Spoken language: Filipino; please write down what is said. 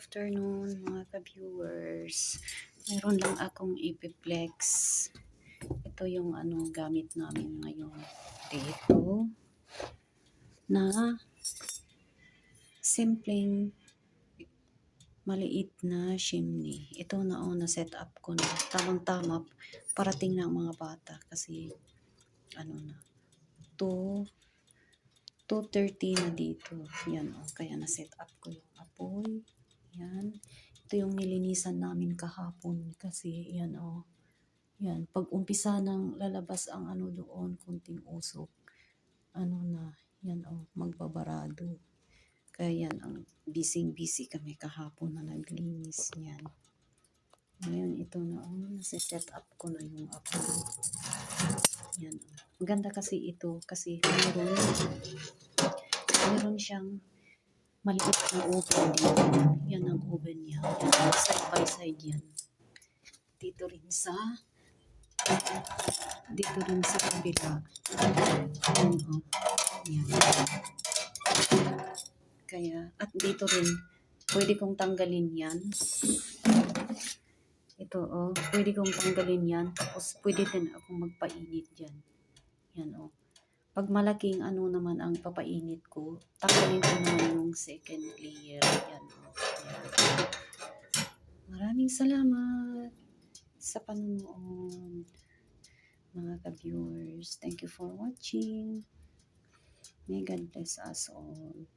afternoon mga ka-viewers. Meron lang akong ipiplex. Ito yung gamit namin ngayon dito na simpleng maliit na chimney. Ito na set up ko na. Tamang-tama parating na ang mga bata kasi na 2:30 na dito. Yan kaya na set up ko yung apoy. Yan. Ito yung nilinisan namin kahapon kasi yan yan. Pag umpisa ng lalabas ang doon, kunting usok. Yan magbabarado. Kaya yan, ang busy kami kahapon na naglinis. Yan. Ngayon, ito na nasa-set up ko na yung apoy. Yan Maganda kasi ito kasi meron siyang maliit na oven dito. Yan ang oven niya. Side by side yan. Dito rin sa kabila. Yan. Kaya, at dito rin, pwede kong tanggalin yan. Ito, pwede kong tanggalin yan. Tapos, pwede din akong magpainit dyan. Yan, Pag malaking naman ang papainit ko, tanggalin ko naman yung second layer. Yan, Yan. Maraming salamat sa panonood, mga ka-viewers. Thank you for watching. May God bless us all.